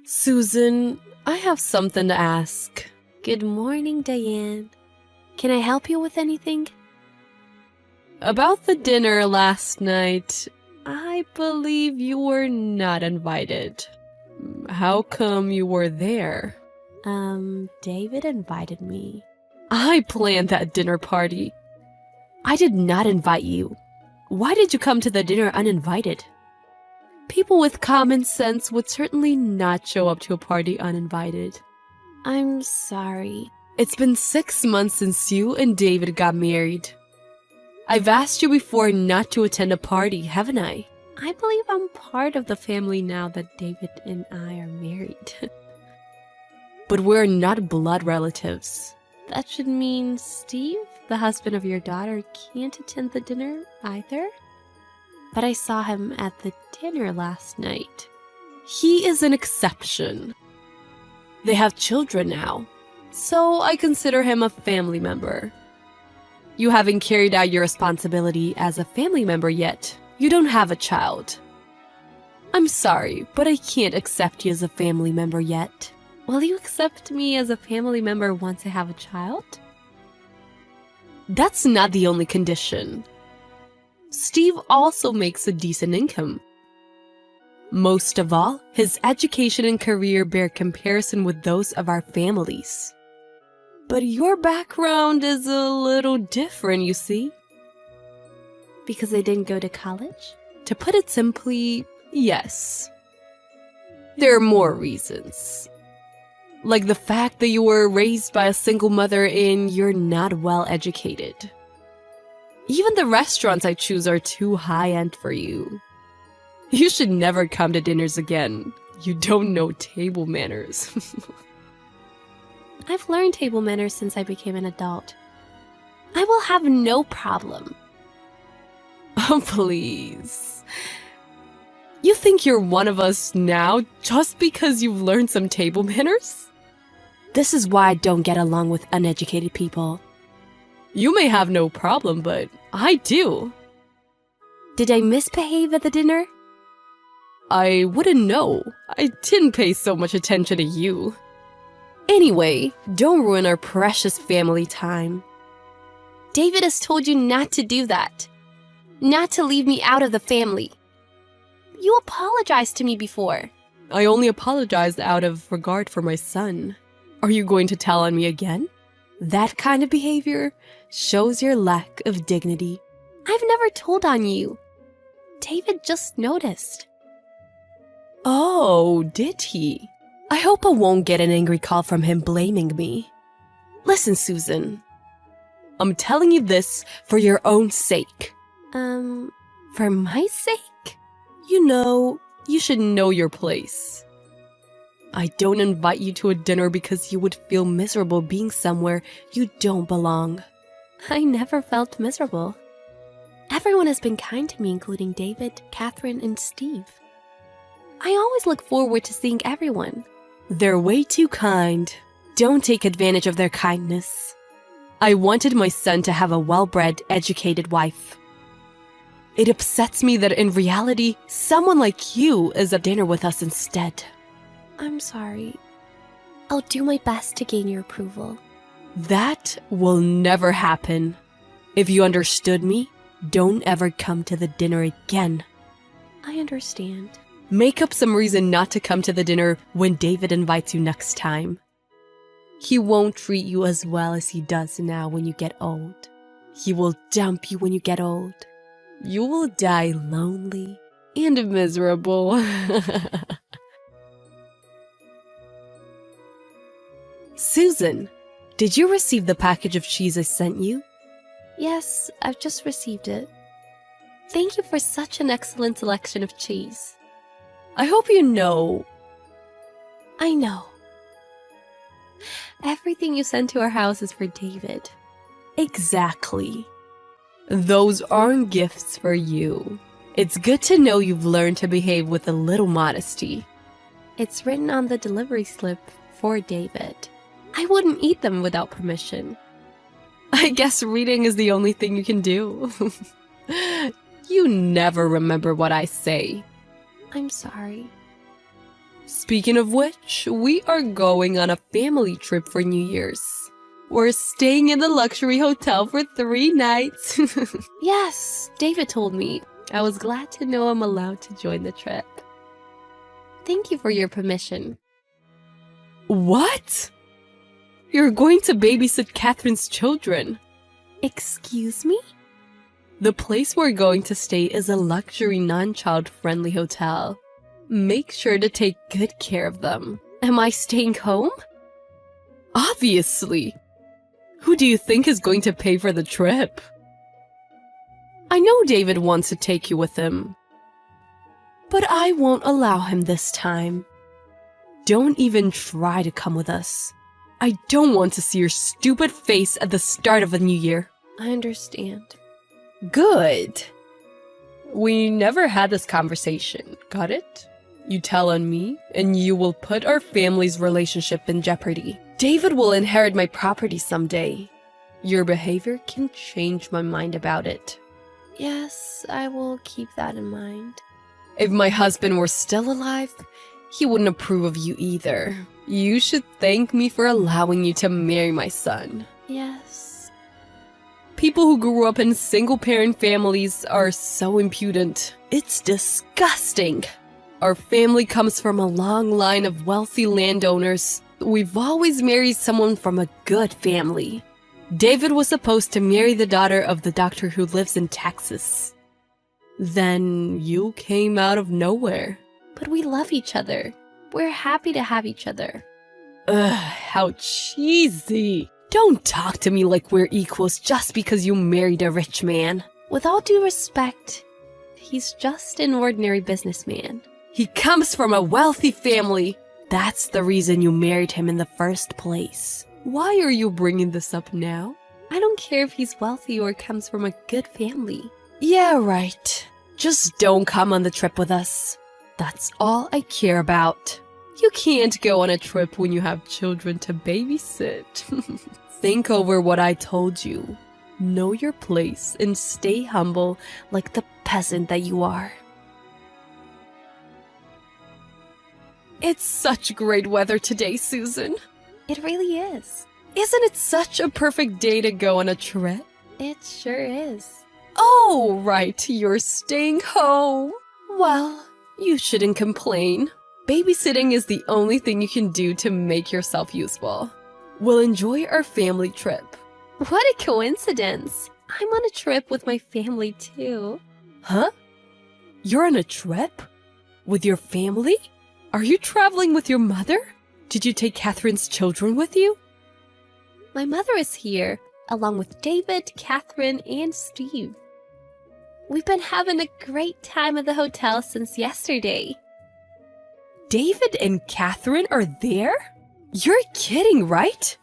Susan, I have something to ask. Good morning, Diane. Can I help you with anything? About the dinner last night, I believe you were not invited. How come you were there? David invited me. I planned that dinner party. I did not invite you. Why did you come to the dinner uninvited? People with common sense would certainly not show up to a party uninvited. I'm sorry. It's been 6 months since you and David got married. I've asked you before not to attend a party, haven't I? I believe I'm part of the family now that David and I are married. But we're not blood relatives. That should mean Steve, the husband of your daughter, can't attend the dinner either? But I saw him at the dinner last night. He is an exception. They have children now, so I consider him a family member. You haven't carried out your responsibility as a family member yet. You don't have a child. I'm sorry, but I can't accept you as a family member yet. Will you accept me as a family member once I have a child? That's not the only condition. Steve also makes a decent income. Most of all, his education and career bear comparison with those of our families. But your background is a little different, you see. Because I didn't go to college? To put it simply, yes. There are more reasons. Like the fact that you were raised by a single mother and you're not well educated. Even the restaurants I choose are too high-end for you. You should never come to dinners again. You don't know table manners. I've learned table manners since I became an adult. I will have no problem. Oh, please. You think you're one of us now just because you've learned some table manners? This is why I don't get along with uneducated people. You may have no problem, but I do. Did I misbehave at the dinner? I wouldn't know. I didn't pay so much attention to you. Anyway, don't ruin our precious family time. David has told you not to do that. Not to leave me out of the family. You apologized to me before. I only apologized out of regard for my son. Are you going to tell on me again? That kind of behavior shows your lack of dignity. I've never told on you. David just noticed. Oh, did he? I hope I won't get an angry call from him blaming me. Listen, Susan. I'm telling you this for your own sake. For my sake? You know, you should know your place. I don't invite you to a dinner because you would feel miserable being somewhere you don't belong. I never felt miserable. Everyone has been kind to me, including David, Catherine, and Steve. I always look forward to seeing everyone. They're way too kind. Don't take advantage of their kindness. I wanted my son to have a well-bred, educated wife. It upsets me that in reality, someone like you is at dinner with us instead. I'm sorry. I'll do my best to gain your approval. That will never happen. If you understood me, don't ever come to the dinner again. I understand. Make up some reason not to come to the dinner when David invites you next time. He won't treat you as well as he does now when you get old. He will dump you when you get old. You will die lonely and miserable. Susan, did you receive the package of cheese I sent you? Yes, I've just received it. Thank you for such an excellent selection of cheese. I hope you know. I know. Everything you sent to our house is for David. Exactly. Those aren't gifts for you. It's good to know you've learned to behave with a little modesty. It's written on the delivery slip for David. I wouldn't eat them without permission. I guess reading is the only thing you can do. You never remember what I say. I'm sorry. Speaking of which, we are going on a family trip for New Year's. We're staying in the luxury hotel for 3 nights. Yes, David told me. I was glad to know I'm allowed to join the trip. Thank you for your permission. What? You're going to babysit Catherine's children. Excuse me? The place we're going to stay is a luxury, non-child-friendly hotel. Make sure to take good care of them. Am I staying home? Obviously. Who do you think is going to pay for the trip? I know David wants to take you with him, but I won't allow him this time. Don't even try to come with us. I don't want to see your stupid face at the start of a new year. I understand. Good. We never had this conversation, got it? You tell on me, and you will put our family's relationship in jeopardy. David will inherit my property someday. Your behavior can change my mind about it. Yes, I will keep that in mind. If my husband were still alive, he wouldn't approve of you either. You should thank me for allowing you to marry my son. Yes. People who grew up in single-parent families are so impudent. It's disgusting. Our family comes from a long line of wealthy landowners. We've always married someone from a good family. David was supposed to marry the daughter of the doctor who lives in Texas. Then you came out of nowhere. But we love each other. We're happy to have each other. Ugh, how cheesy. Don't talk to me like we're equals just because you married a rich man. With all due respect, he's just an ordinary businessman. He comes from a wealthy family. That's the reason you married him in the first place. Why are you bringing this up now? I don't care if he's wealthy or comes from a good family. Yeah, right. Just don't come on the trip with us. That's all I care about. You can't go on a trip when you have children to babysit. Think over what I told you. Know your place and stay humble like the peasant that you are. It's such great weather today, Susan. It really is. Isn't it such a perfect day to go on a trip? It sure is. Oh, right, you're staying home. Well, you shouldn't complain. Babysitting is the only thing you can do to make yourself useful. We'll enjoy our family trip. What a coincidence. I'm on a trip with my family too. Huh? You're on a trip? With your family? Are you traveling with your mother? Did you take Catherine's children with you? My mother is here, along with David, Catherine, and Steve. We've been having a great time at the hotel since yesterday. David and Catherine are there? You're kidding, right?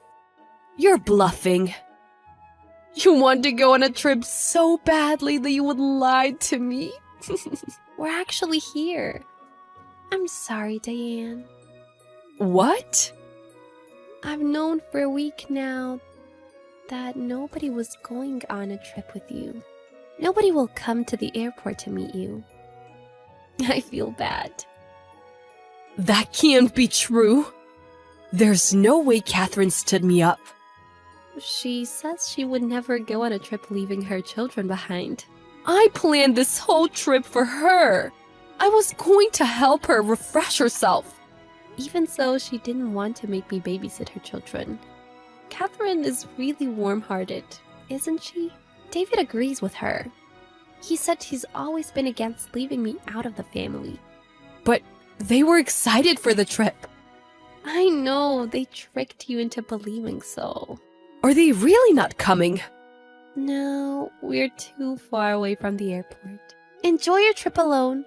You're bluffing. You want to go on a trip so badly that you would lie to me? We're actually here. I'm sorry, Diane. What? I've known for a week now that nobody was going on a trip with you. Nobody will come to the airport to meet you. I feel bad. That can't be true. There's no way Catherine stood me up. She says she would never go on a trip leaving her children behind. I planned this whole trip for her. I was going to help her refresh herself. Even so, she didn't want to make me babysit her children. Catherine is really warm-hearted, isn't she? David agrees with her. He said he's always been against leaving me out of the family. But they were excited for the trip. I know, they tricked you into believing so. Are they really not coming? No, we're too far away from the airport. Enjoy your trip alone.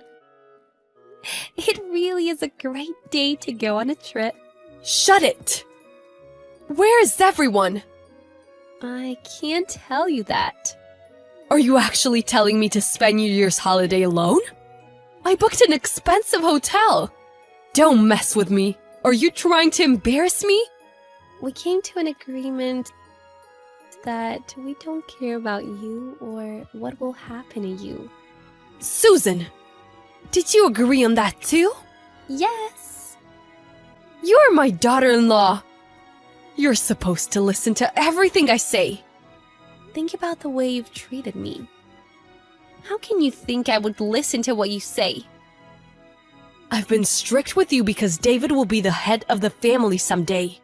It really is a great day to go on a trip. Shut it! Where is everyone? I can't tell you that. Are you actually telling me to spend New Year's holiday alone? I booked an expensive hotel. Don't mess with me. Are you trying to embarrass me? We came to an agreement that we don't care about you or what will happen to you. Susan! Did you agree on that too? Yes. You're my daughter-in-law. You're supposed to listen to everything I say. Think about the way you've treated me. How can you think I would listen to what you say? I've been strict with you because David will be the head of the family someday.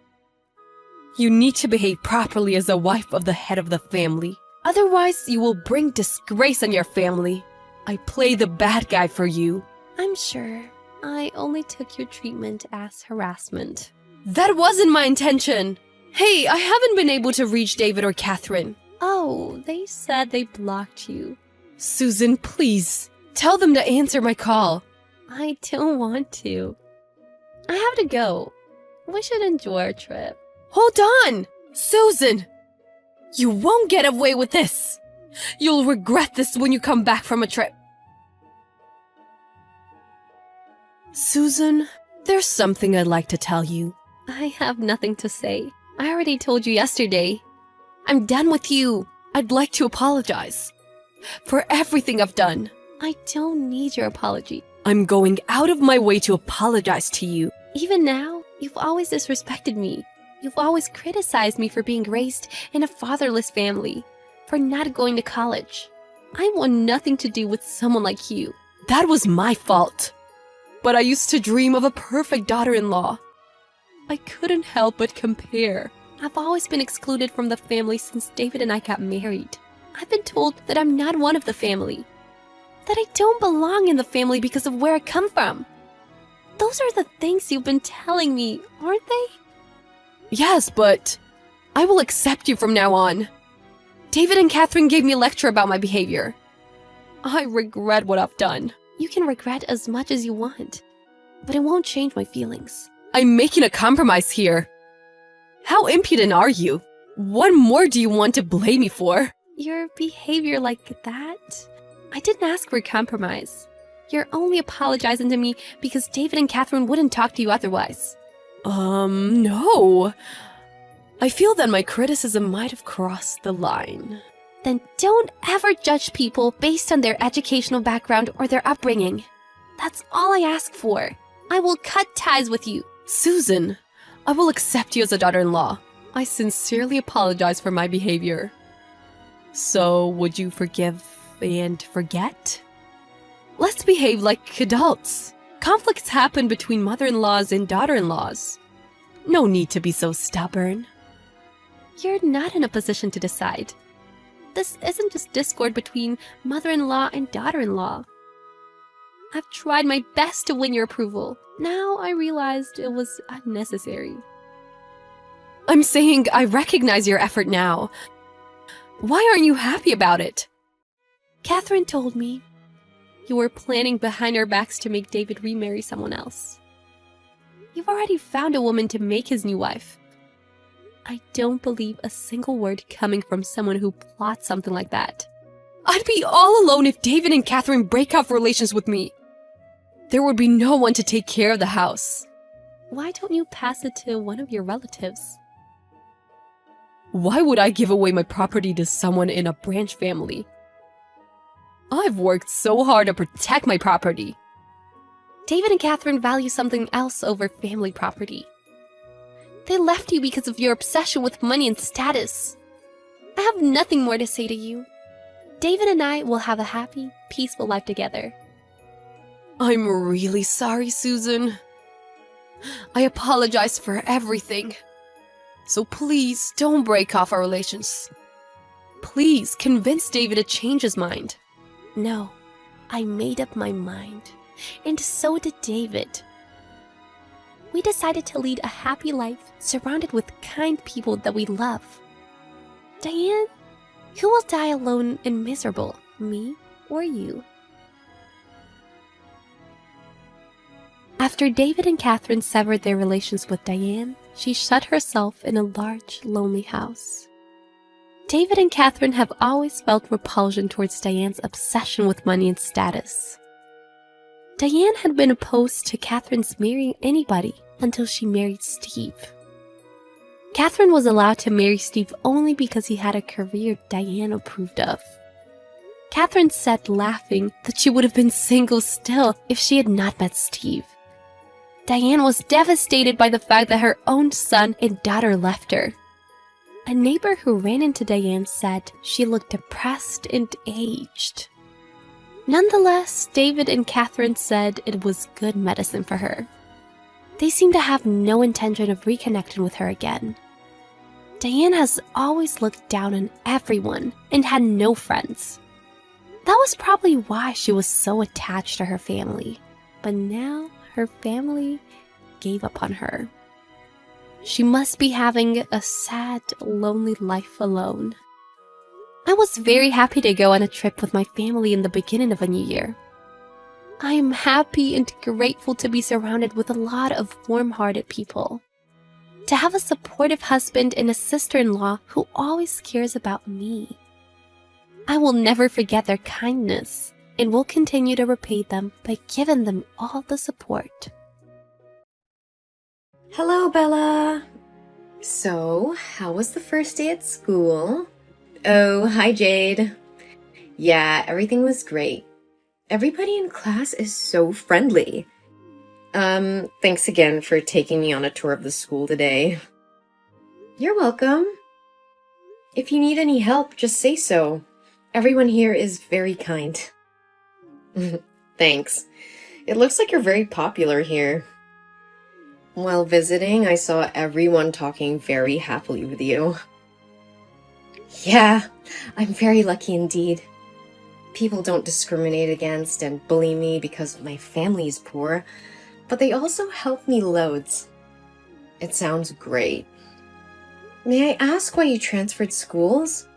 You need to behave properly as a wife of the head of the family. Otherwise, you will bring disgrace on your family. I play the bad guy for you. I'm sure. I only took your treatment as harassment. That wasn't my intention. Hey, I haven't been able to reach David or Catherine. Oh, they said they blocked you. Susan, please, tell them to answer my call. I don't want to. I have to go. We should enjoy our trip. Hold on! Susan! You won't get away with this! You'll regret this when you come back from a trip. Susan, there's something I'd like to tell you. I have nothing to say. I already told you yesterday. I'm done with you. I'd like to apologize for everything I've done. I don't need your apology. I'm going out of my way to apologize to you. Even now, you've always disrespected me. You've always criticized me for being raised in a fatherless family, for not going to college. I want nothing to do with someone like you. That was my fault. But I used to dream of a perfect daughter-in-law. I couldn't help but compare. I've always been excluded from the family since David and I got married. I've been told that I'm not one of the family, that I don't belong in the family because of where I come from. Those are the things you've been telling me, aren't they? Yes, but I will accept you from now on. David and Catherine gave me a lecture about my behavior. I regret what I've done. You can regret as much as you want, but it won't change my feelings. I'm making a compromise here. How impudent are you? What more do you want to blame me for? Your behavior like that? I didn't ask for a compromise. You're only apologizing to me because David and Catherine wouldn't talk to you otherwise. No. I feel that my criticism might have crossed the line. Then don't ever judge people based on their educational background or their upbringing. That's all I ask for. I will cut ties with you. Susan, I will accept you as a daughter-in-law. I sincerely apologize for my behavior. So, would you forgive and forget? Let's behave like adults. Conflicts happen between mother-in-laws and daughter-in-laws. No need to be so stubborn. You're not in a position to decide. This isn't just discord between mother-in-law and daughter-in-law. I've tried my best to win your approval. Now I realized it was unnecessary. I'm saying I recognize your effort now. Why aren't you happy about it? Catherine told me you were planning behind our backs to make David remarry someone else. You've already found a woman to make his new wife. I don't believe a single word coming from someone who plots something like that. I'd be all alone if David and Catherine break off relations with me. There would be no one to take care of the house. Why don't you pass it to one of your relatives? Why would I give away my property to someone in a branch family? I've worked so hard to protect my property. David and Catherine value something else over family property. They left you because of your obsession with money and status. I have nothing more to say to you. David and I will have a happy, peaceful life together. I'm really sorry, Susan. I apologize for everything. So please don't break off our relations. Please convince David to change his mind. No, I made up my mind. And so did David. We decided to lead a happy life surrounded with kind people that we love. Diane, who will die alone and miserable, me or you? After David and Catherine severed their relations with Diane, she shut herself in a large, lonely house. David and Catherine have always felt repulsion towards Diane's obsession with money and status. Diane had been opposed to Catherine's marrying anybody until she married Steve. Catherine was allowed to marry Steve only because he had a career Diane approved of. Catherine said, laughing, that she would have been single still if she had not met Steve. Diane was devastated by the fact that her own son and daughter left her. A neighbor who ran into Diane said she looked depressed and aged. Nonetheless, David and Catherine said it was good medicine for her. They seemed to have no intention of reconnecting with her again. Diane has always looked down on everyone and had no friends. That was probably why she was so attached to her family. But now her family gave up on her. She must be having a sad, lonely life alone. I was very happy to go on a trip with my family in the beginning of a new year. I am happy and grateful to be surrounded with a lot of warm-hearted people. To have a supportive husband and a sister-in-law who always cares about me. I will never forget their kindness and will continue to repay them by giving them all the support. Hello, Bella. So, how was the first day at school? Oh, hi, Jade. Yeah, everything was great. Everybody in class is so friendly. Thanks again for taking me on a tour of the school today. You're welcome. If you need any help, just say so. Everyone here is very kind. Thanks. It looks like you're very popular here. While visiting, I saw everyone talking very happily with you. Yeah, I'm very lucky indeed. People don't discriminate against and bully me because my family is poor, but they also help me loads. It sounds great. May I ask why you transferred schools?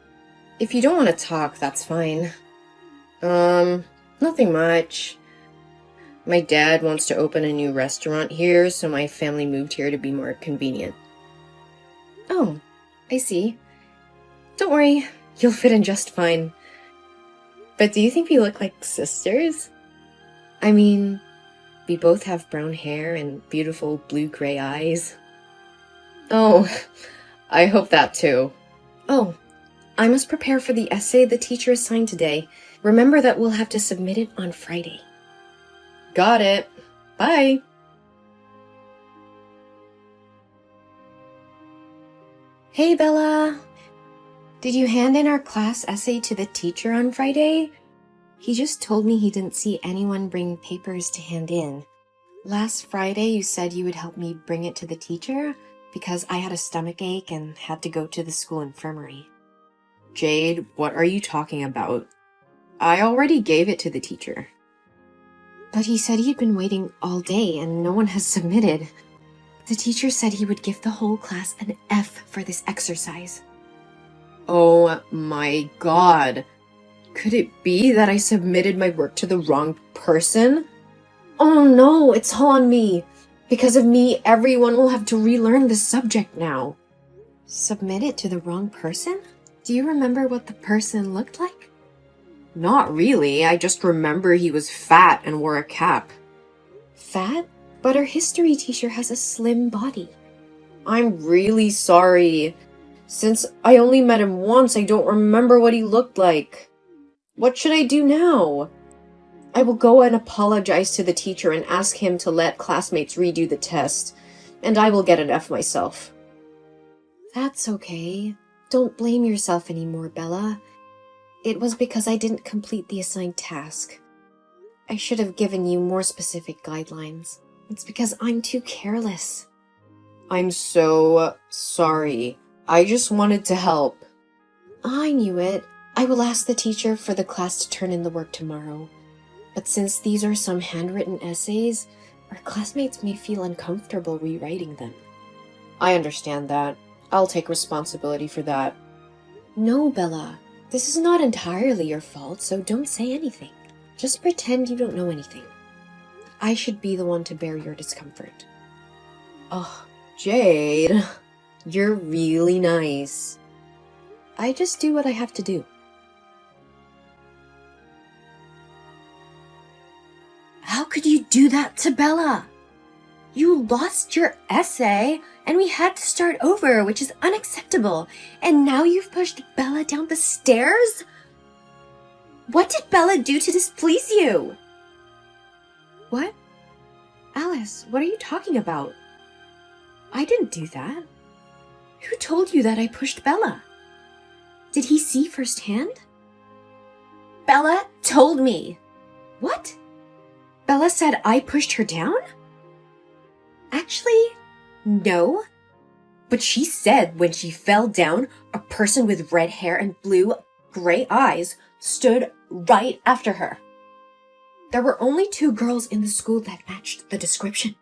If you don't want to talk, that's fine. Nothing much. My dad wants to open a new restaurant here, so my family moved here to be more convenient. Oh, I see. Don't worry, you'll fit in just fine. But do you think we look like sisters? I mean, we both have brown hair and beautiful blue-gray eyes. Oh, I hope that too. Oh, I must prepare for the essay the teacher assigned today. Remember that we'll have to submit it on Friday. Got it. Bye. Hey, Bella. Did you hand in our class essay to the teacher on Friday? He just told me he didn't see anyone bring papers to hand in. Last Friday, you said you would help me bring it to the teacher because I had a stomachache and had to go to the school infirmary. Jade, what are you talking about? I already gave it to the teacher. But he said he'd been waiting all day and no one has submitted. The teacher said he would give the whole class an F for this exercise. Oh my god. Could it be that I submitted my work to the wrong person? Oh no, it's all on me. Because of me, everyone will have to relearn this subject now. Submit it to the wrong person? Do you remember what the person looked like? Not really, I just remember he was fat and wore a cap. Fat? But our history teacher has a slim body. I'm really sorry. Since I only met him once, I don't remember what he looked like. What should I do now? I will go and apologize to the teacher and ask him to let classmates redo the test, and I will get an F myself. That's okay. Don't blame yourself anymore, Bella. It was because I didn't complete the assigned task. I should have given you more specific guidelines. It's because I'm too careless. I'm so sorry. I just wanted to help. I knew it. I will ask the teacher for the class to turn in the work tomorrow. But since these are some handwritten essays, our classmates may feel uncomfortable rewriting them. I understand that. I'll take responsibility for that. No, Bella. This is not entirely your fault, so don't say anything. Just pretend you don't know anything. I should be the one to bear your discomfort. Oh, Jade. You're really nice. I just do what I have to do. How could you do that to Bella? You lost your essay, and we had to start over, which is unacceptable. And now you've pushed Bella down the stairs? What did Bella do to displease you? What? Alice, what are you talking about? I didn't do that. Who told you that I pushed Bella? Did he see firsthand? Bella told me. What? Bella said I pushed her down? Actually, no. But she said when she fell down, a person with red hair and blue-gray eyes stood right after her. There were only 2 girls in the school that matched the description.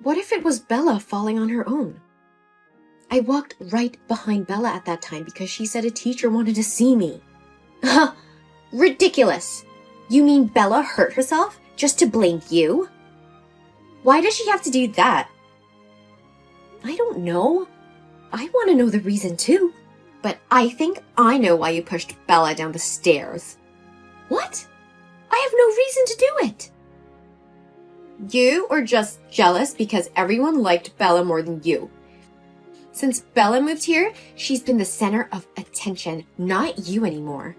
What if it was Bella falling on her own? I walked right behind Bella at that time because she said a teacher wanted to see me. Ridiculous! You mean Bella hurt herself just to blame you? Why does she have to do that? I don't know. I want to know the reason too. But I think I know why you pushed Bella down the stairs. What? I have no reason to do it. You are just jealous because everyone liked Bella more than you. Since Bella moved here, she's been the center of attention, not you anymore.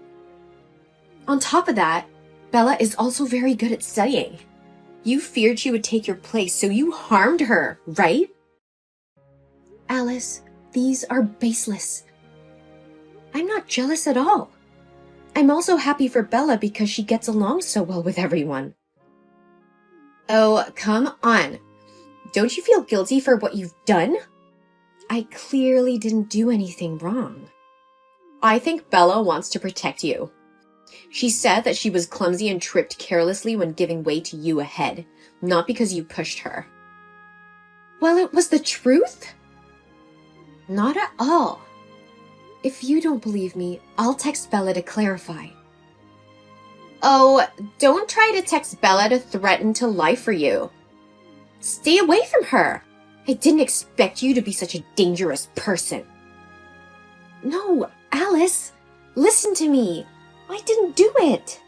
On top of that, Bella is also very good at studying. You feared she would take your place, so you harmed her, right? Alice, these are baseless. I'm not jealous at all. I'm also happy for Bella because she gets along so well with everyone. Oh, come on. Don't you feel guilty for what you've done? I clearly didn't do anything wrong. I think Bella wants to protect you. She said that she was clumsy and tripped carelessly when giving way to you ahead, not because you pushed her. Well, it was the truth? Not at all. If you don't believe me, I'll text Bella to clarify. Oh, don't try to text Bella to threaten to lie for you. Stay away from her. I didn't expect you to be such a dangerous person. No, Alice, listen to me. I didn't do it.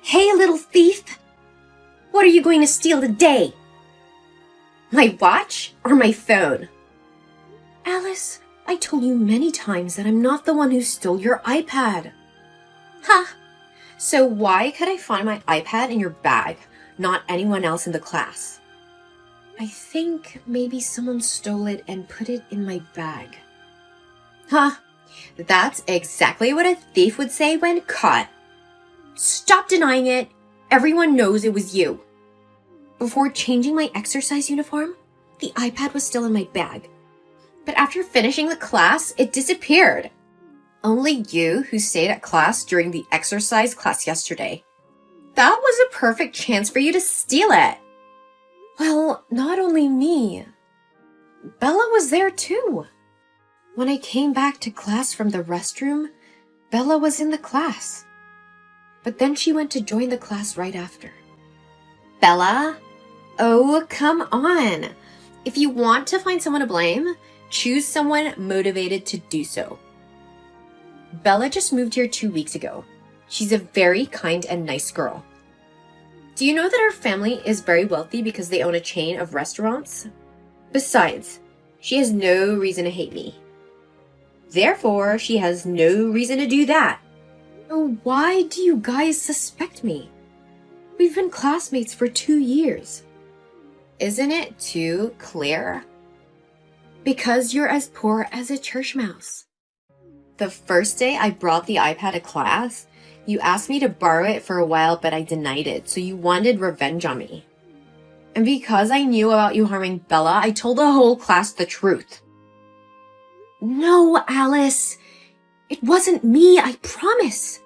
Hey, little thief. What are you going to steal today? My watch or my phone? Alice, I told you many times that I'm not the one who stole your iPad. Ha! So why could I find my iPad in your bag, not anyone else in the class? I think maybe someone stole it and put it in my bag. Huh? That's exactly what a thief would say when caught. Stop denying it. Everyone knows it was you. Before changing my exercise uniform, the iPad was still in my bag. But after finishing the class, it disappeared. Only you who stayed at class during the exercise class yesterday. That was a perfect chance for you to steal it. Well, not only me. Bella was there too. When I came back to class from the restroom, Bella was in the class. But then she went to join the class right after. Bella? Oh, come on. If you want to find someone to blame, choose someone motivated to do so. Bella just moved here 2 weeks ago. She's a very kind and nice girl. Do you know that her family is very wealthy because they own a chain of restaurants? Besides, she has no reason to hate me. Therefore, she has no reason to do that. Oh, why do you guys suspect me? We've been classmates for 2 years. Isn't it too clear? Because you're as poor as a church mouse. The first day I brought the iPad to class, you asked me to borrow it for a while, but I denied it, so you wanted revenge on me. And because I knew about you harming Bella, I told the whole class the truth. No, Alice. It wasn't me, I promise.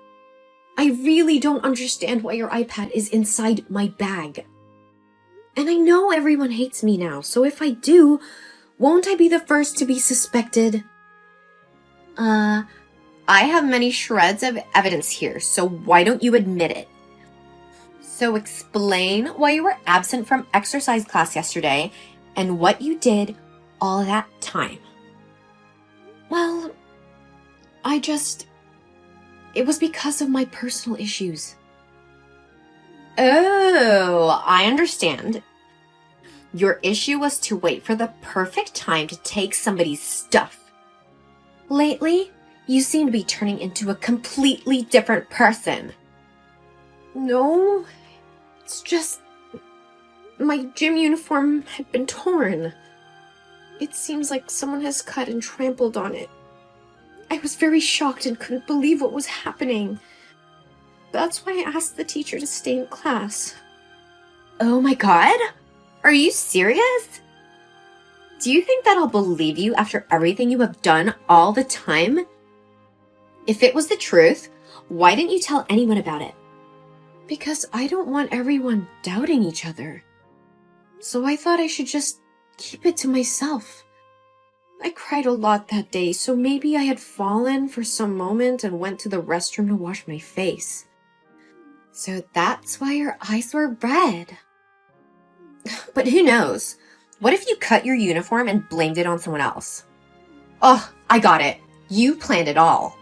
I really don't understand why your iPad is inside my bag. And I know everyone hates me now, so if I do, won't I be the first to be suspected? I have many shreds of evidence here, so why don't you admit it? So explain why you were absent from exercise class yesterday and what you did all that time. Well, it was because of my personal issues. Oh, I understand. Your issue was to wait for the perfect time to take somebody's stuff. Lately, You seem to be turning into a completely different person. No, it's just my gym uniform had been torn. It seems like someone has cut and trampled on it. I was very shocked and couldn't believe what was happening. That's why I asked the teacher to stay in class. Oh my god? Are you serious? Do you think that I'll believe you after everything you have done all the time? If it was the truth, why didn't you tell anyone about it? Because I don't want everyone doubting each other. So I thought I should just keep it to myself. I cried a lot that day, so maybe I had fallen for some moment and went to the restroom to wash my face. So that's why your eyes were red. But who knows? What if you cut your uniform and blamed it on someone else? Oh, I got it. You planned it all.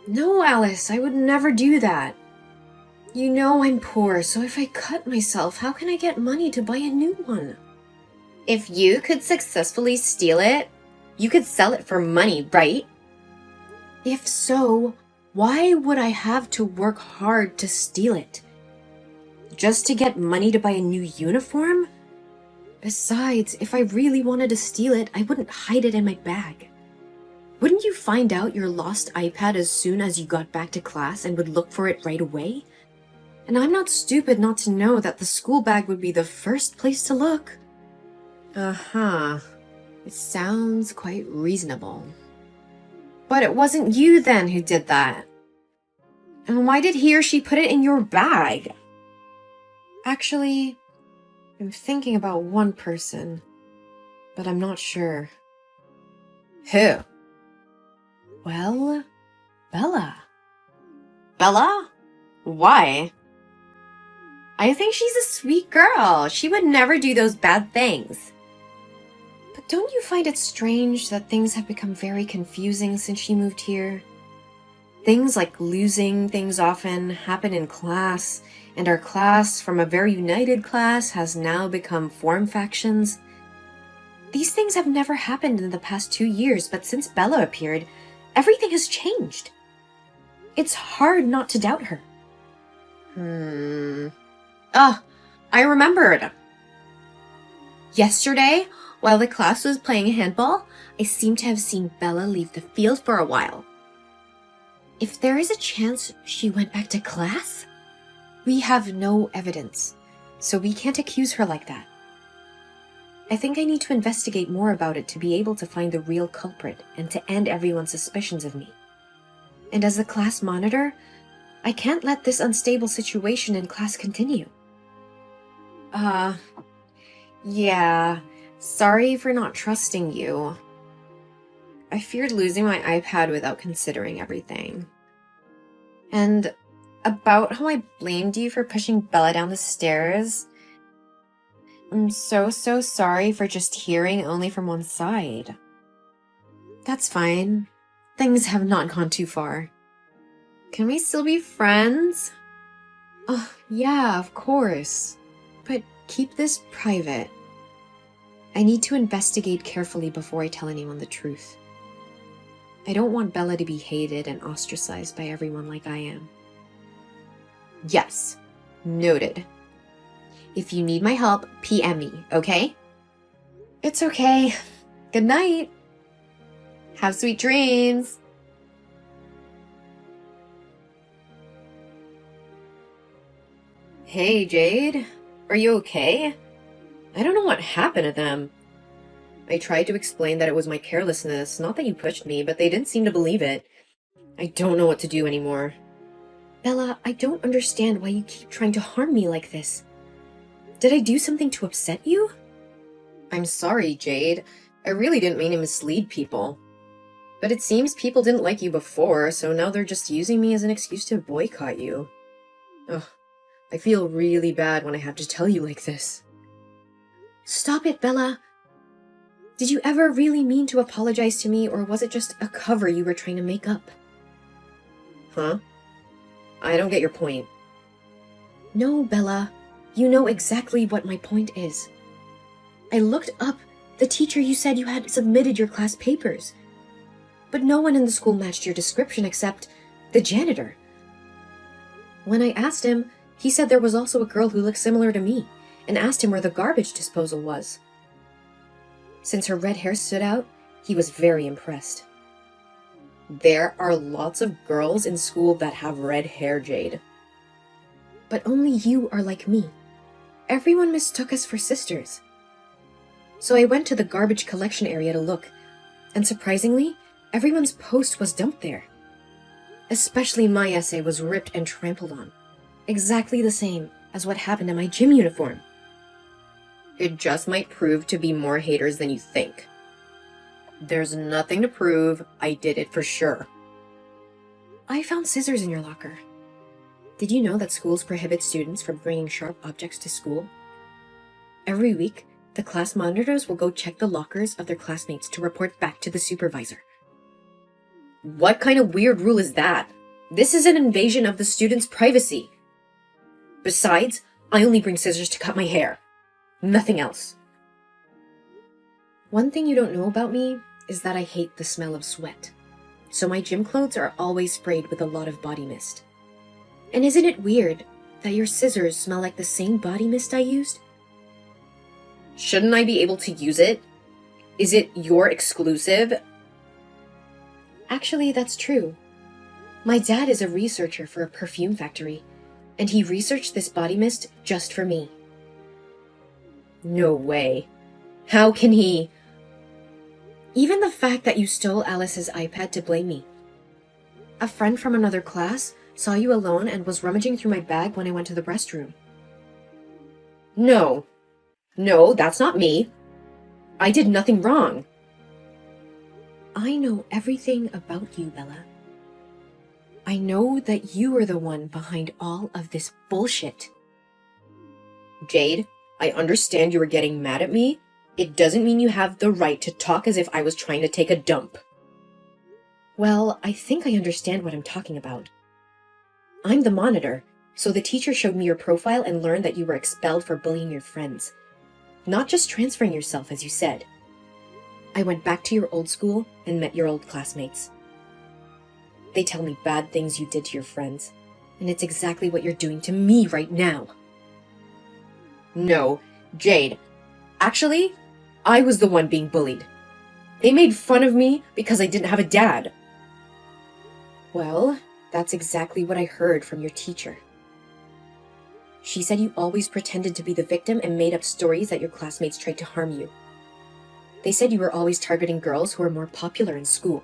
No, Alice, I would never do that. You know I'm poor, so if I cut myself, how can I get money to buy a new one? If you could successfully steal it, you could sell it for money, right? If so, why would I have to work hard to steal it? Just to get money to buy a new uniform? Besides, if I really wanted to steal it, I wouldn't hide it in my bag. Wouldn't you find out your lost iPad as soon as you got back to class and would look for it right away? And I'm not stupid not to know that the school bag would be the first place to look. Uh-huh. It sounds quite reasonable. But it wasn't you then who did that. And why did he or she put it in your bag? Actually, I'm thinking about one person, but I'm not sure. Who? Well, Bella. Bella? Why? I think she's a sweet girl. She would never do those bad things. But don't you find it strange that things have become very confusing since she moved here? Things like losing things often happen in class, and our class, from a very united class, has now become form factions. These things have never happened in the past 2 years, but since Bella appeared, everything has changed. It's hard not to doubt her. I remembered. Yesterday, while the class was playing handball, I seem to have seen Bella leave the field for a while. If there is a chance she went back to class, we have no evidence, so we can't accuse her like that. I think I need to investigate more about it to be able to find the real culprit and to end everyone's suspicions of me. And as the class monitor, I can't let this unstable situation in class continue. Yeah, sorry for not trusting you. I feared losing my iPad without considering everything. And about how I blamed you for pushing Bella down the stairs, I'm so sorry for just hearing only from one side. That's fine. Things have not gone too far. Can we still be friends? Oh, yeah, of course. But keep this private. I need to investigate carefully before I tell anyone the truth. I don't want Bella to be hated and ostracized by everyone like I am. Yes, noted. If you need my help, PM me, okay? It's okay. Good night. Have sweet dreams. Hey, Jade. Are you okay? I don't know what happened to them. I tried to explain that it was my carelessness, not that you pushed me, but they didn't seem to believe it. I don't know what to do anymore. Bella, I don't understand why you keep trying to harm me like this. Did I do something to upset you? I'm sorry, Jade. I really didn't mean to mislead people. But it seems people didn't like you before, so now they're just using me as an excuse to boycott you. Ugh, I feel really bad when I have to tell you like this. Stop it, Bella. Did you ever really mean to apologize to me, or was it just a cover you were trying to make up? Huh? I don't get your point. No, Bella. You know exactly what my point is. I looked up the teacher you said you had submitted your class papers. but no one in the school matched your description except the janitor. When I asked him, he said there was also a girl who looked similar to me, and asked him where the garbage disposal was. Since her red hair stood out, he was very impressed. There are lots of girls in school that have red hair, Jade. But only you are like me. Everyone mistook us for sisters. So I went to the garbage collection area to look, and surprisingly, everyone's post was dumped there. Especially my essay was ripped and trampled on. Exactly the same as what happened in my gym uniform. It just might prove to be more haters than you think. There's nothing to prove. I did it for sure. I found scissors in your locker. Did you know that schools prohibit students from bringing sharp objects to school? Every week, the class monitors will go check the lockers of their classmates to report back to the supervisor. What kind of weird rule is that? This is an invasion of the students' privacy. Besides, I only bring scissors to cut my hair. Nothing else. One thing you don't know about me is that I hate the smell of sweat. So my gym clothes are always sprayed with a lot of body mist. And isn't it weird that your scissors smell like the same body mist I used? Shouldn't I be able to use it? Is it your exclusive? Actually, that's true. My dad is a researcher for a perfume factory, and he researched this body mist just for me. No way. How can he? Even the fact that you stole Alice's iPad to blame me. A friend from another class saw you alone and was rummaging through my bag when I went to the restroom. No, that's not me. I did nothing wrong. I know everything about you, Bella. I know that you are the one behind all of this bullshit. Jade, I understand you were getting mad at me. It doesn't mean you have the right to talk as if I was trying to take a dump. Well, I think I understand what I'm talking about. I'm the monitor, so the teacher showed me your profile and learned that you were expelled for bullying your friends. Not just transferring yourself, as you said. I went back to your old school and met your old classmates. They tell me bad things you did to your friends, and it's exactly what you're doing to me right now. No, Jade. Actually, I was the one being bullied. They made fun of me because I didn't have a dad. Well, that's exactly what I heard from your teacher. She said you always pretended to be the victim and made up stories that your classmates tried to harm you. They said you were always targeting girls who were more popular in school.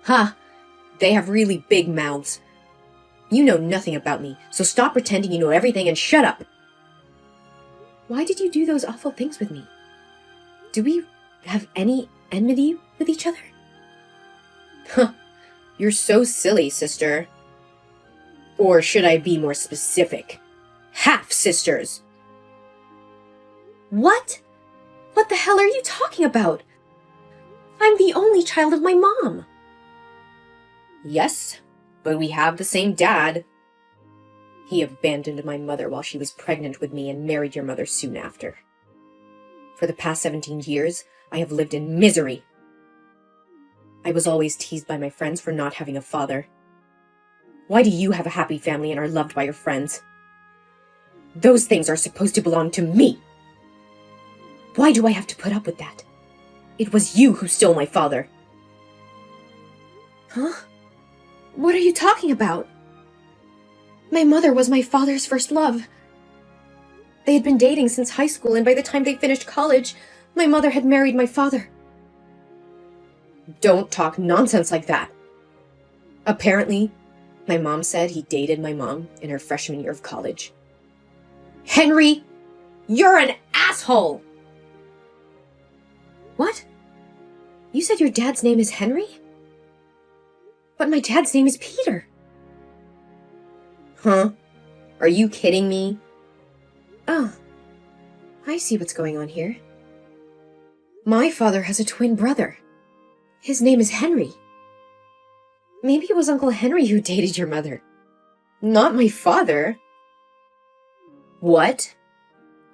Ha! They have really big mouths. You know nothing about me, so stop pretending you know everything and shut up! Why did you do those awful things with me? Do we have any enmity with each other? Huh. You're so silly, sister. Or should I be more specific? Half-sisters! What? What the hell are you talking about? I'm the only child of my mom. Yes, but we have the same dad. He abandoned my mother while she was pregnant with me and married your mother soon after. For the past 17 years, I have lived in misery. I was always teased by my friends for not having a father. Why do you have a happy family and are loved by your friends? Those things are supposed to belong to me. Why do I have to put up with that? It was you who stole my father. Huh? What are you talking about? My mother was my father's first love. They had been dating since high school, and by the time they finished college, my mother had married my father. Don't talk nonsense like that. Apparently, my mom said he dated my mom in her freshman year of college. Henry, you're an asshole! What? You said your dad's name is Henry? But my dad's name is Peter. Huh? Are you kidding me? Oh, I see what's going on here. My father has a twin brother. His name is Henry. Maybe it was Uncle Henry who dated your mother. Not my father. What?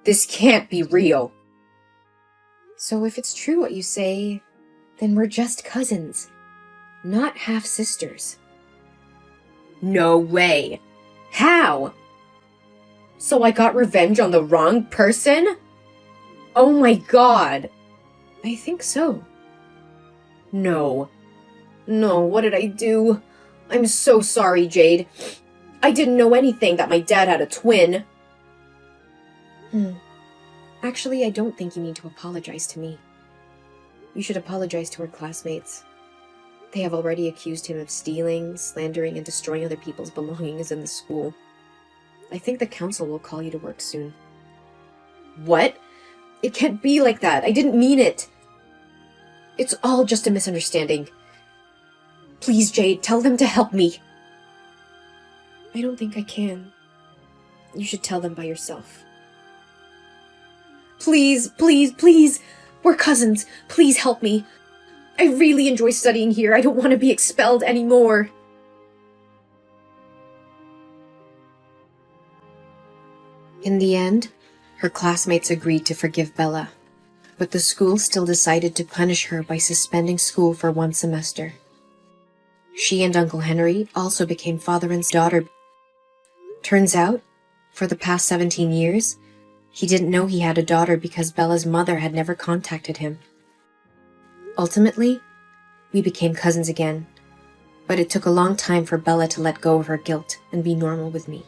This can't be real. So if it's true what you say, Then we're just cousins, not half-sisters. No way. How? So I got revenge on the wrong person? Oh my god. I think so. No. No, what did I do? I'm so sorry, Jade. I didn't know anything that my dad had a twin. Actually, I don't think you need to apologize to me. You should apologize to her classmates. They have already accused him of stealing, slandering, and destroying other people's belongings in the school. I think the council will call you to work soon. What? It can't be like that. I didn't mean it. It's all just a misunderstanding. Please, Jade, tell them to help me. I don't think I can. You should tell them by yourself. Please, please, please. We're cousins. Please help me. I really enjoy studying here. I don't want to be expelled anymore. In the end, her classmates agreed to forgive Bella, but the school still decided to punish her by suspending school for 1 semester. She and Uncle Henry also became father and daughter. Turns out, for the past 17 years, he didn't know he had a daughter because Bella's mother had never contacted him. Ultimately, we became cousins again, but it took a long time for Bella to let go of her guilt and be normal with me.